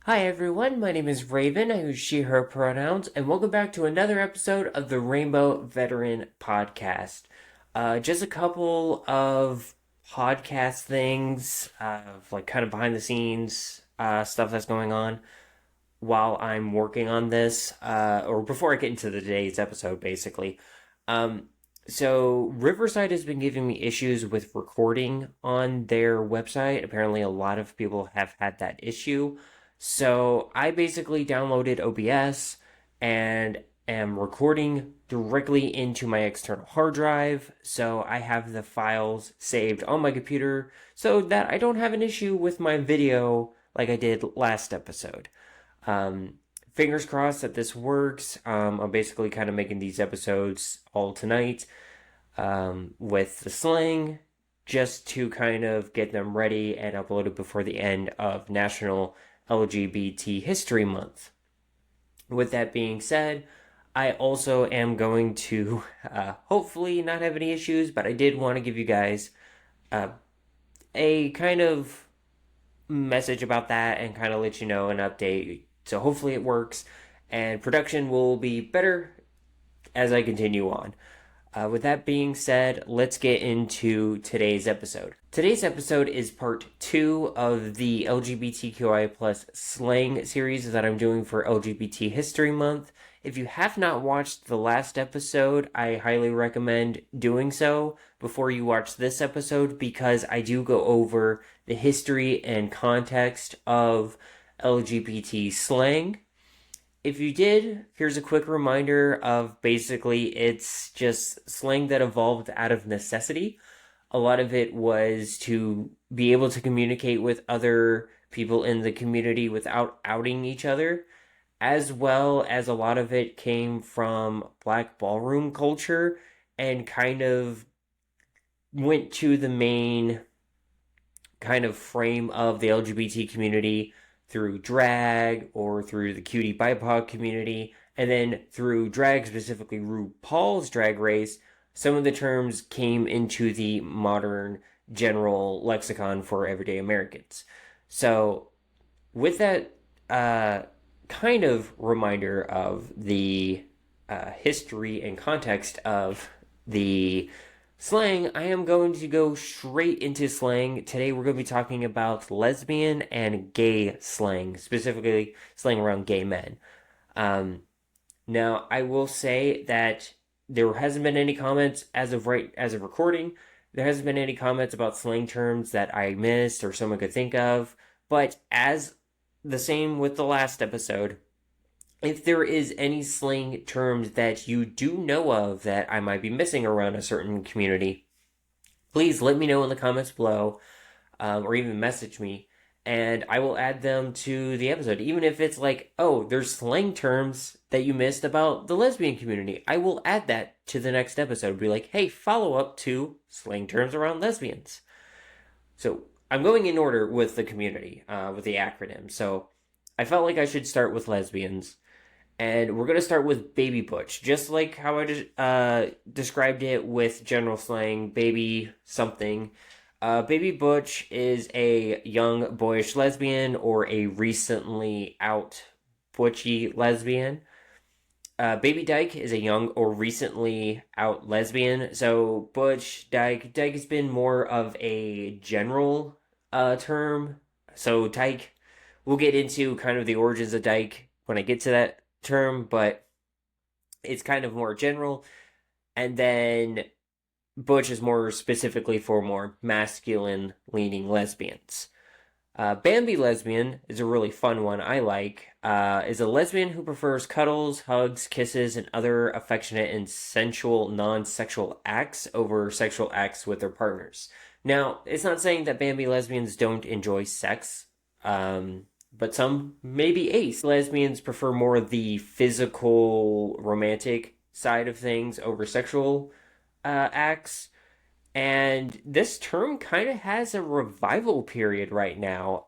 Hi everyone, my name is Rayven, I use she, her pronouns, and welcome back to another episode of the Rainbow Veteran Podcast. Just a couple of podcast things, like kind of behind the scenes stuff that's going on while I'm working on this, or before I get into today's episode, basically. Um, so Riverside has been giving me issues with recording on their website. Apparently, a lot of people have had that issue. So I basically downloaded OBS and am recording directly into my external hard drive. So I have the files saved on my computer so that I don't have an issue with my video like I did last episode. Um, Fingers crossed that this works. I'm basically kind of making these episodes all tonight with the slang just to kind of get them ready and uploaded before the end of National LGBT History Month. With that being said, I also am going to hopefully not have any issues, but I did want to give you guys uh, a kind of message about that and kind of let you know an update. So hopefully it works and production will be better as I continue on. With that being said, let's get into today's episode. Today's episode is part 2 of the LGBTQI plus slang series that I'm doing for LGBT History Month. If you have not watched the last episode, I highly recommend doing so before you watch this episode because I do go over the history and context of LGBT slang. If you did, here's a quick reminder of basically it's just slang that evolved out of necessity. A lot of it was to be able to communicate with other people in the community without outing each other, as well as a lot of it came from Black ballroom culture and kind of went to the main kind of frame of the LGBT community through drag or through the cutie BIPOC community, and then through drag, specifically RuPaul's Drag Race, some of the terms came into the modern general lexicon for everyday Americans. So, with that kind of reminder of the history and context of the slang, I am going to go straight into slang. Today we're going to be talking about lesbian and gay slang, specifically slang around gay men. Um, Now, I will say that there hasn't been any comments as of recording. There hasn't been any comments about slang terms that I missed or someone could think of. But as the same with the last episode, if there is any slang terms that you do know of that I might be missing around a certain community, please let me know in the comments below, or even message me, and I will add them to the episode. Even if it's like, oh, there's slang terms that you missed about the lesbian community, I will add that to the next episode. Be like, hey, follow up to slang terms around lesbians. So I'm going in order with the community, with the acronym. So I felt like I should start with lesbians. And we're going to start with baby butch, just like how I described it with general slang, baby something. Baby butch is a young boyish lesbian or a recently out butchy lesbian. Baby dyke is a young or recently out lesbian. So butch, dyke has been more of a general term. So dyke, we'll get into kind of the origins of dyke when I get to that term, but it's kind of more general. And then butch is more specifically for more masculine leaning lesbians. Bambi lesbian is a really fun one I like. Is a lesbian who prefers cuddles, hugs, kisses, and other affectionate and sensual non-sexual acts over sexual acts with their partners. Now, it's not saying that Bambi lesbians don't enjoy sex. But some may be ace. Lesbians prefer more the physical, romantic side of things over sexual acts. And this term kind of has a revival period right now.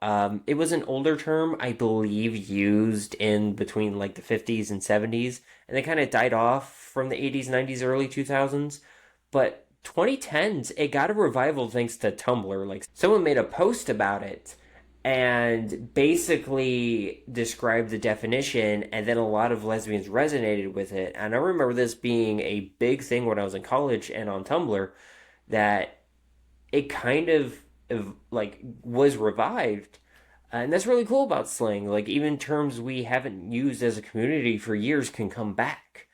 It was an older term, I believe, used in between like the 50s and 70s, and they kind of died off from the 80s, 90s, early 2000s. But 2010s, it got a revival thanks to Tumblr. Like someone made a post about it and basically described the definition, and then a lot of lesbians resonated with it. And I remember this being a big thing when I was in college and on Tumblr, that it kind of like was revived. And that's really cool about slang. Like even terms we haven't used as a community for years can come back.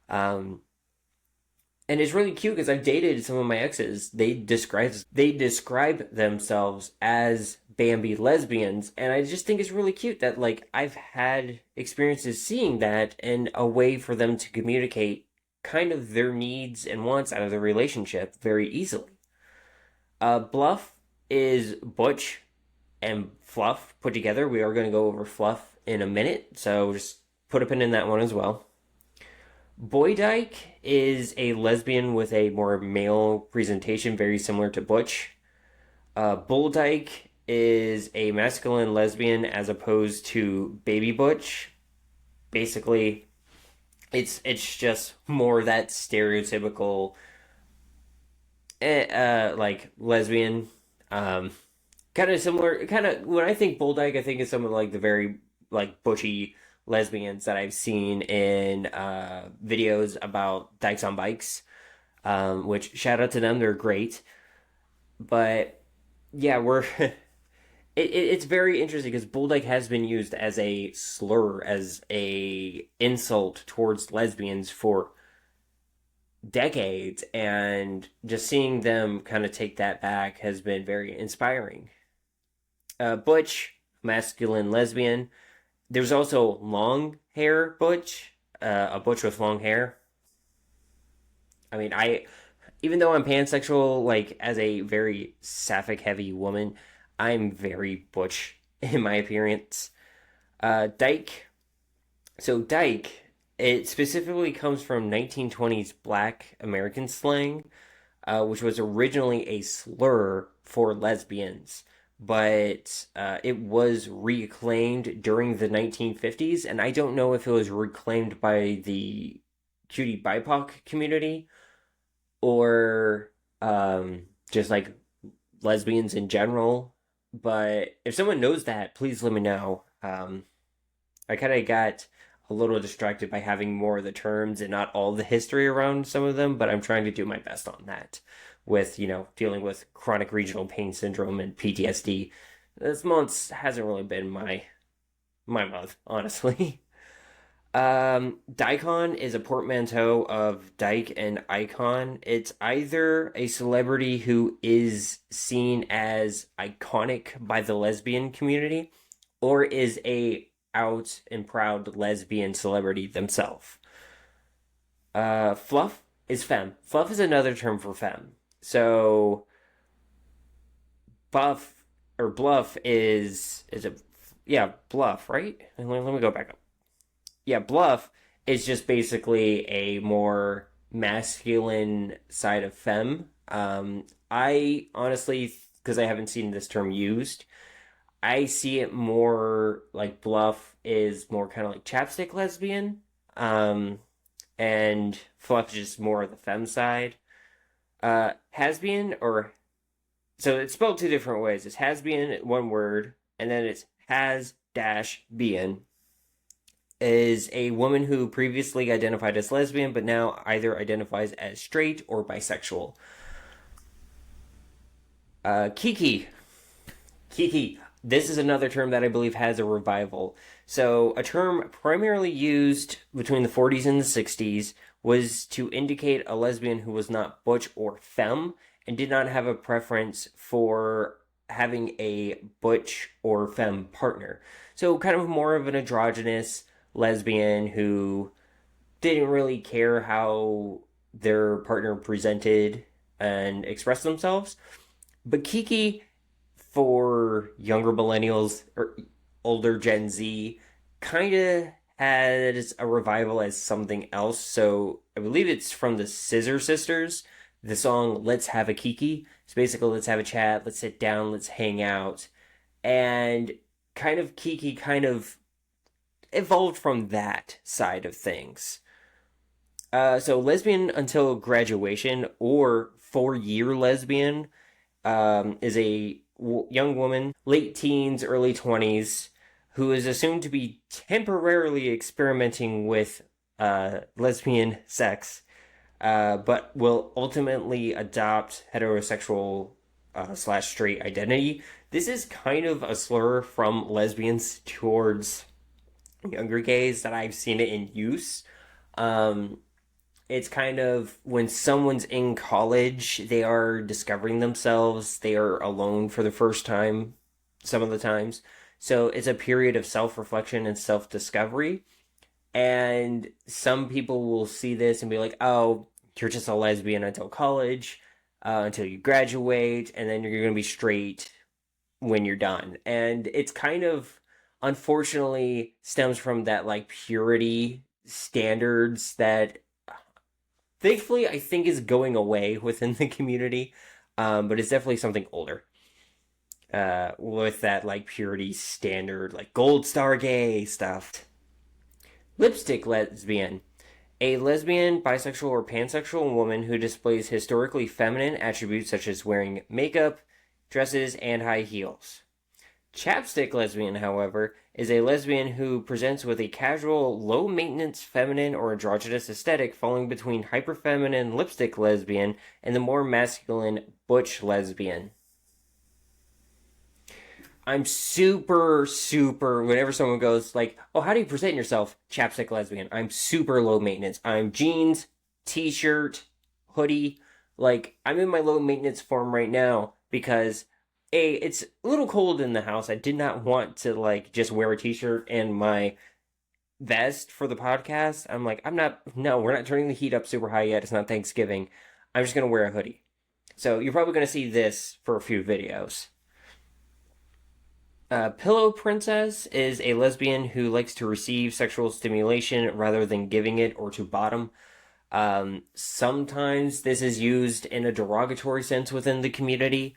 Um, and it's really cute because I've dated some of my exes. They describe themselves as Bambi lesbians, and I just think it's really cute that like I've had experiences seeing that and a way for them to communicate kind of their needs and wants out of the relationship very easily. Bluff is Butch and Fluff put together. We are going to go over Fluff in a minute, so just put a pin in that one as well. Boy Dyke is a lesbian with a more male presentation, very similar to Butch. Bull Dyke is a masculine lesbian as opposed to Baby Butch. Basically, it's just more that stereotypical like lesbian. Um, Kind of similar. Kind of when I think Bull Dyke, I think of some of like the very like butchy lesbians that I've seen in videos about dykes on bikes. Which shout out to them, they're great. But yeah, it's very interesting because Bull Dyke has been used as a slur, as a insult towards lesbians for decades, and just seeing them kind of take that back has been very inspiring. Butch, masculine lesbian. There's also long hair Butch, a Butch with long hair. I mean, I even though I'm pansexual, like as a very sapphic heavy woman, I'm very Butch in my appearance. Dyke. So Dyke, it specifically comes from 1920s Black American slang, which was originally a slur for lesbians, but it was reclaimed during the 1950s, and I don't know if it was reclaimed by the cutie BIPOC community or just like lesbians in general. But if someone knows that, please let me know. I kind of got a little distracted by having more of the terms and not all the history around some of them, but I'm trying to do my best on that with, dealing with chronic regional pain syndrome and PTSD. This month hasn't really been my month, honestly. Dicon is a portmanteau of dyke and icon. It's either a celebrity who is seen as iconic by the lesbian community or is a out and proud lesbian celebrity themselves. Fluff is femme. Fluff is another term for femme. So buff or bluff is a yeah, bluff, right? Let me go back up. Yeah, bluff is just basically a more masculine side of femme. I honestly, because I haven't seen this term used, I see it more like bluff is more kind of like chapstick lesbian. Um, and fluff is just more of the femme side. Has been or so it's spelled two different ways. It's has been one word, and then it's has dash been is a woman who previously identified as lesbian but now either identifies as straight or bisexual. Kiki. Kiki. This is another term that I believe has a revival. So, a term primarily used between the 40s and the 60s was to indicate a lesbian who was not butch or femme and did not have a preference for having a butch or femme partner. So, kind of more of an androgynous lesbian who didn't really care how their partner presented and expressed themselves. But Kiki, for younger millennials or older Gen Z, kind of has a revival as something else. So I believe it's from the Scissor Sisters, the song Let's Have a Kiki. It's basically let's have a chat, let's sit down, let's hang out. And kind of Kiki kind of evolved from that side of things. So lesbian until graduation or 4-year lesbian is a young woman, late teens, early 20s, who is assumed to be temporarily experimenting with lesbian sex, but will ultimately adopt heterosexual slash straight identity. This is kind of a slur from lesbians towards younger gays that I've seen it in use. Um, it's kind of when someone's in college, they are discovering themselves, they are alone for the first time, some of the times. So it's a period of self reflection and self discovery. And some people will see this and be like, oh, you're just a lesbian until college, until you graduate, and then you're going to be straight when you're done. And it's kind of unfortunately stems from that like purity standards that thankfully I think is going away within the community. But it's definitely something older. With that like purity standard, like gold star gay stuff. Lipstick lesbian. A lesbian, bisexual, or pansexual woman who displays historically feminine attributes such as wearing makeup, dresses, and high heels. Chapstick lesbian, however, is a lesbian who presents with a casual, low maintenance feminine or androgynous aesthetic falling between hyperfeminine lipstick lesbian and the more masculine butch lesbian. I'm super, whenever someone goes like, oh, how do you present yourself? Chapstick lesbian. I'm super low maintenance. I'm jeans, t-shirt, hoodie. Like, I'm in my low maintenance form right now because it's a little cold in the house. I did not want to like just wear a t-shirt and my vest for the podcast. I'm like, we're not turning the heat up super high yet. It's not Thanksgiving. I'm just going to wear a hoodie. So you're probably going to see this for a few videos. Pillow Princess is a lesbian who likes to receive sexual stimulation rather than giving it or to bottom. Sometimes this is used in a derogatory sense within the community,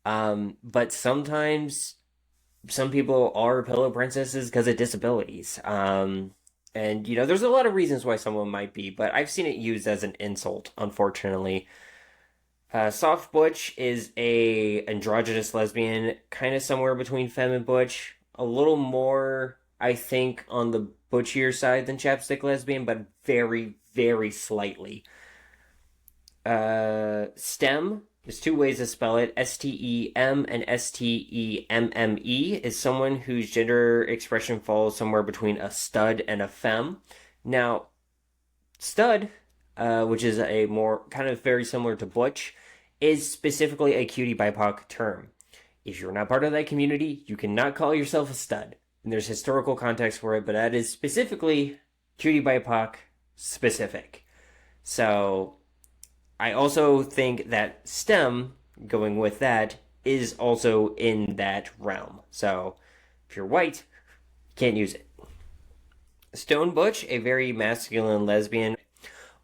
but sometimes some people are pillow princesses because of disabilities. And there's a lot of reasons why someone might be, but I've seen it used as an insult, unfortunately. Soft butch is a androgynous lesbian, kind of somewhere between femme and butch. A little more, I think, on the butchier side than chapstick lesbian, but very, very slightly. STEM, there's two ways to spell it. STEM and STEMME is someone whose gender expression falls somewhere between a stud and a femme. Now, stud, which is a more kind of very similar to butch, is specifically a cutie BIPOC term. If you're not part of that community, you cannot call yourself a stud. And there's historical context for it, but that is specifically cutie BIPOC specific. So I also think that STEM, going with that, is also in that realm. So if you're white, you can't use it. Stone butch, a very masculine lesbian,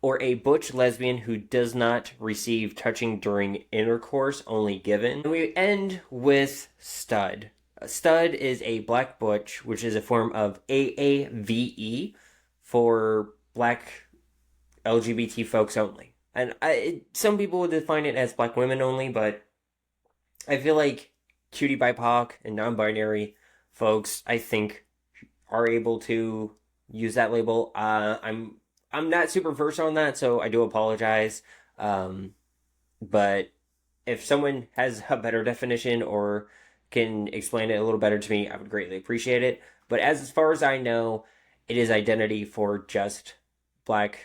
or a butch lesbian who does not receive touching during intercourse, only given. And we end with stud. A stud is a black butch, which is a form of AAVE for black LGBT folks only. And some people would define it as black women only, but I feel like cutie BIPOC and non-binary folks, I think, are able to use that label. I'm not super versed on that, so I do apologize. But if someone has a better definition or can explain it a little better to me, I would greatly appreciate it. But as far as I know, it is identity for just black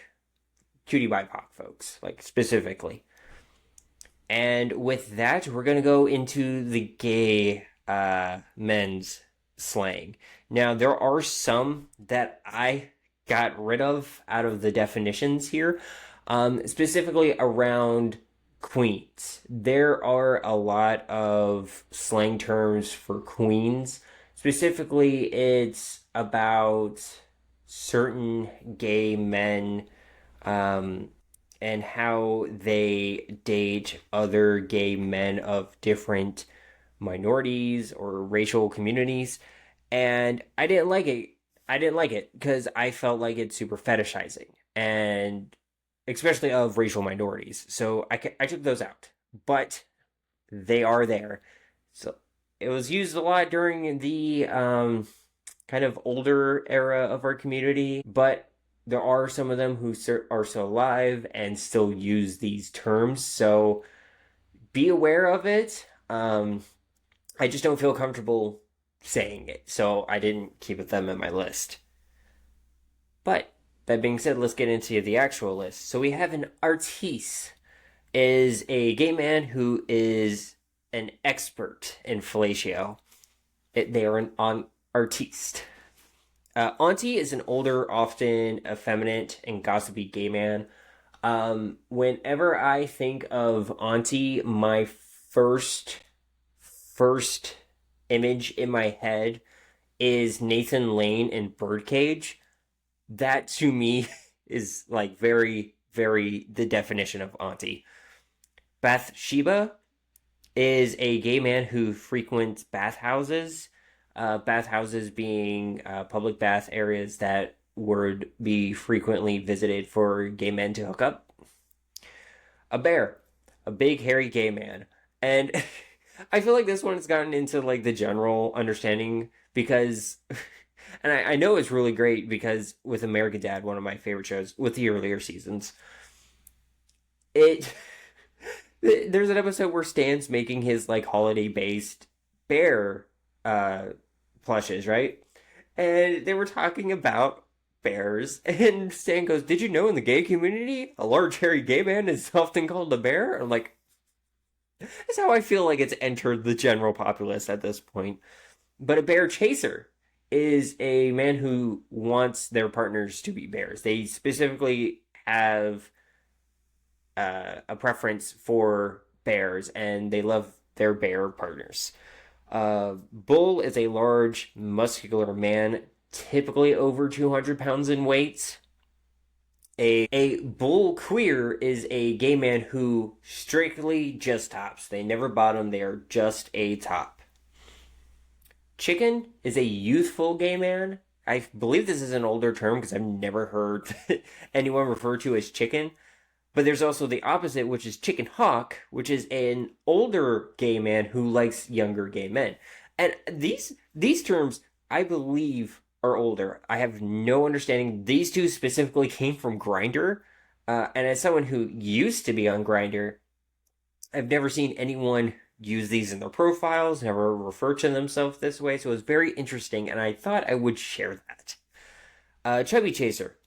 cutie BIPOC folks, like specifically. And with that, we're going to go into the gay men's slang. Now, there are some that I got rid of out of the definitions here, specifically around queens. There are a lot of slang terms for queens. Specifically, it's about certain gay men and how they date other gay men of different minorities or racial communities. And I didn't like it. I didn't like it because I felt like it's super fetishizing, and especially of racial minorities. So I took those out, but they are there. So it was used a lot during the kind of older era of our community, but there are some of them who are still alive and still use these terms. So be aware of it. I just don't feel comfortable saying it, so I didn't keep them in my list. But that being said, let's get into the actual list. So we have an artiste, is a gay man who is an expert in fellatio. They are an artiste. Auntie is an older, often effeminate and gossipy gay man. Whenever I think of Auntie, my first image in my head is Nathan Lane in Birdcage. That to me is like very, very the definition of Auntie. Bathsheba is a gay man who frequents bathhouses. Bathhouses being public bath areas that would be frequently visited for gay men to hook up. A bear, a big hairy gay man. And I feel like this one has gotten into like the general understanding because, and I know it's really great because with American Dad, one of my favorite shows with the earlier seasons, it there's an episode where Stan's making his like holiday based bear uh plushes, right? And they were talking about bears, and Stan goes, "Did you know in the gay community, a large hairy gay man is often called a bear?" I'm like, that's how I feel like it's entered the general populace at this point. But a bear chaser is a man who wants their partners to be bears. They specifically have a preference for bears, and they love their bear partners. Bull is a large, muscular man, typically over 200 pounds in weight. A bull queer is a gay man who strictly just tops. They never bottom, they are just a top. Chicken is a youthful gay man. I believe this is an older term because I've never heard anyone refer to as chicken. But there's also the opposite, which is chicken hawk, which is an older gay man who likes younger gay men. And these terms, I believe, are older. I have no understanding. These two specifically came from Grindr, and as someone who used to be on Grindr, I've never seen anyone use these in their profiles, never refer to themselves this way. So it was very interesting, and I thought I would share that. Chubby chaser.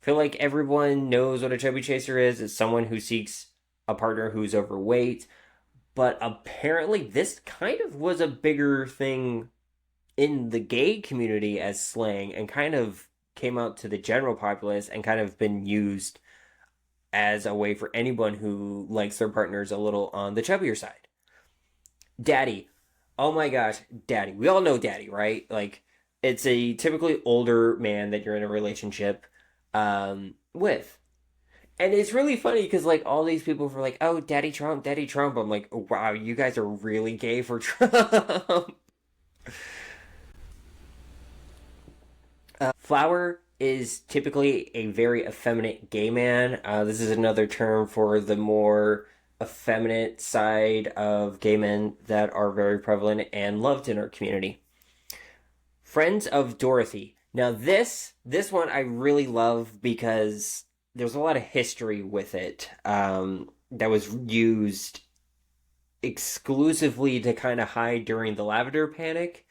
I feel like everyone knows what a chubby chaser is. It's someone who seeks a partner who's overweight. But apparently, this kind of was a bigger thing in the gay community as slang and kind of came out to the general populace and kind of been used as a way for anyone who likes their partners a little on the chubbier side. Daddy. Oh my gosh, daddy. We all know daddy, right? Like, it's a typically older man that you're in a relationship with. And it's really funny because, like, all these people were like, oh, Daddy Trump, Daddy Trump. I'm like, oh, wow, you guys are really gay for Trump. Flower is typically a very effeminate gay man. This is another term for the more effeminate side of gay men that are very prevalent and loved in our community. Friends of Dorothy. Now this one I really love because there's a lot of history with it that was used exclusively to kind of hide during the Lavender Panic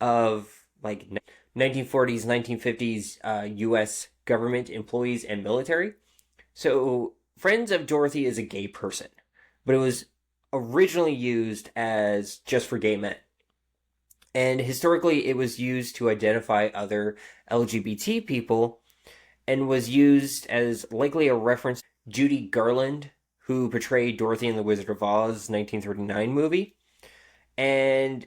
of like 1940s, 1950s U.S. government employees and military. So, Friends of Dorothy is a gay person, but it was originally used as just for gay men. And historically, it was used to identify other LGBT people and was used as likely a reference to Judy Garland, who portrayed Dorothy in the Wizard of Oz 1939 movie, and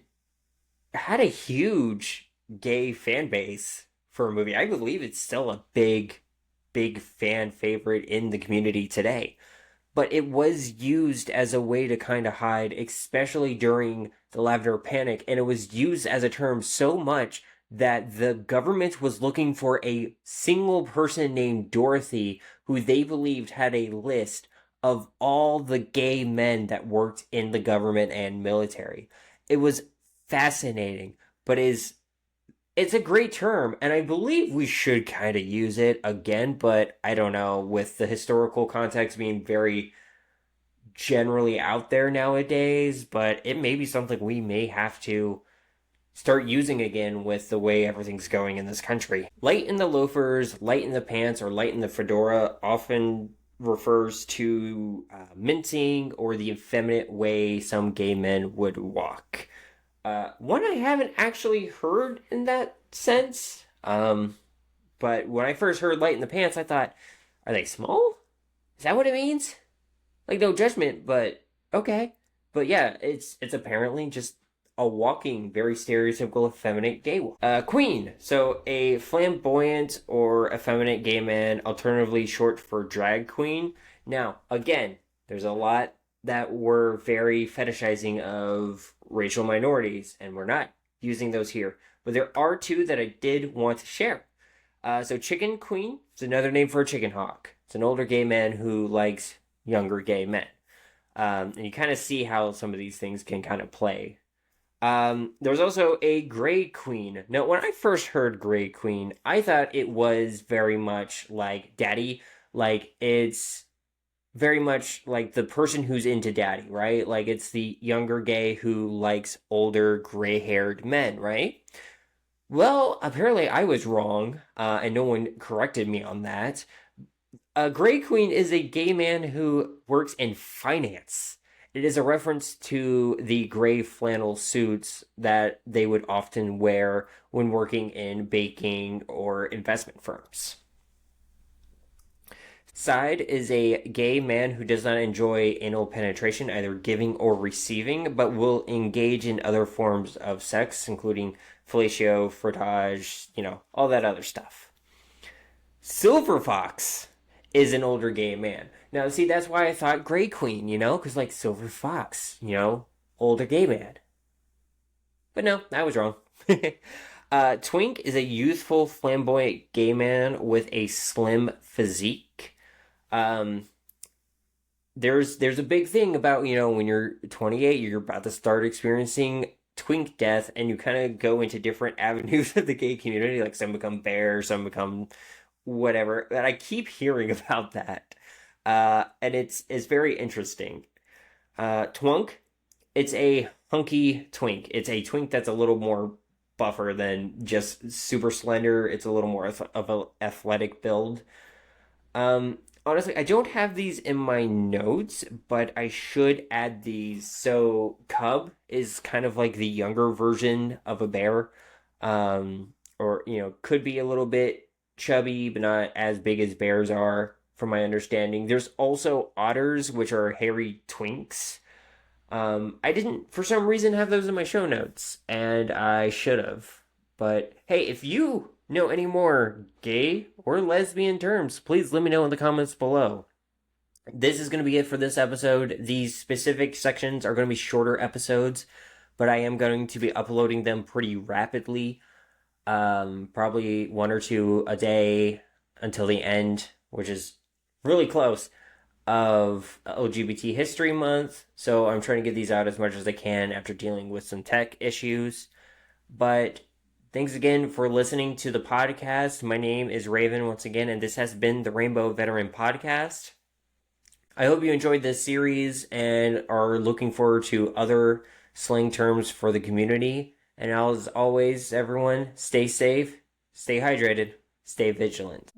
had a huge gay fan base for a movie. I believe it's still a big fan favorite in the community today. But it was used as a way to kind of hide, especially during the Lavender Panic, and it was used as a term so much that the government was looking for a single person named Dorothy who they believed had a list of all the gay men that worked in the government and military. it was fascinating, but it's a great term, and I believe we should kind of use it again, but I don't know, with the historical context being very generally out there nowadays, but it may be something we may have to start using again with the way everything's going in this country. Light in the loafers, light in the pants, or light in the fedora often refers to mincing or the effeminate way some gay men would walk. One I haven't actually heard in that sense, but when I first heard light in the pants, I thought, are they small? Is that what it means? Like, no judgment, but okay. But yeah, it's apparently just a walking, very stereotypical effeminate gay queen. So a flamboyant or effeminate gay man, alternatively short for drag queen. Now, again, there's a lot that we're very fetishizing of racial minorities, and we're not using those here. But there are two that I did want to share. So chicken queen is another name for a chicken hawk. It's an older gay man who likes younger gay men. And you kind of see how some of these things can kind of play. There's also a gray queen. Now, when I first heard gray queen, I thought it was very much like daddy. Like, it's very much like the person who's into daddy, right? Like, it's the younger gay who likes older gray-haired men, right? Well, apparently I was wrong, and no one corrected me on that. A gray queen is a gay man who works in finance. It is a reference to the gray flannel suits that they would often wear when working in banking or investment firms. Side is a gay man who does not enjoy anal penetration, either giving or receiving, but will engage in other forms of sex, including fellatio, frottage, all that other stuff. Silver Fox is an older gay man. Now, see, that's why I thought Gray Queen, because like Silver Fox, older gay man. But no, I was wrong. Twink is a youthful, flamboyant gay man with a slim physique. There's a big thing about, when you're 28, you're about to start experiencing twink death, and you kind of go into different avenues of the gay community. Like, some become bears, some become whatever. And I keep hearing about that. And it's very interesting. Twunk, it's a hunky twink. It's a twink that's a little more buffer than just super slender. It's a little more of an athletic build. Honestly, I don't have these in my notes, but I should add these. So cub is kind of like the younger version of a bear. Or, could be a little bit chubby, but not as big as bears are, from my understanding. There's also otters, which are hairy twinks. I didn't, for some reason, have those in my show notes, and I should have. But hey, if you know any more gay or lesbian terms, please let me know in the comments below. This is going to be it for this episode. These specific sections are going to be shorter episodes, but I am going to be uploading them pretty rapidly. Probably one or two a day until the end, which is really close, of LGBT History Month. So I'm trying to get these out as much as I can after dealing with some tech issues. But thanks again for listening to the podcast. My name is Rayven once again, and this has been the Rainbow Veteran Podcast. I hope you enjoyed this series and are looking forward to other slang terms for the community. And as always, everyone, stay safe, stay hydrated, stay vigilant.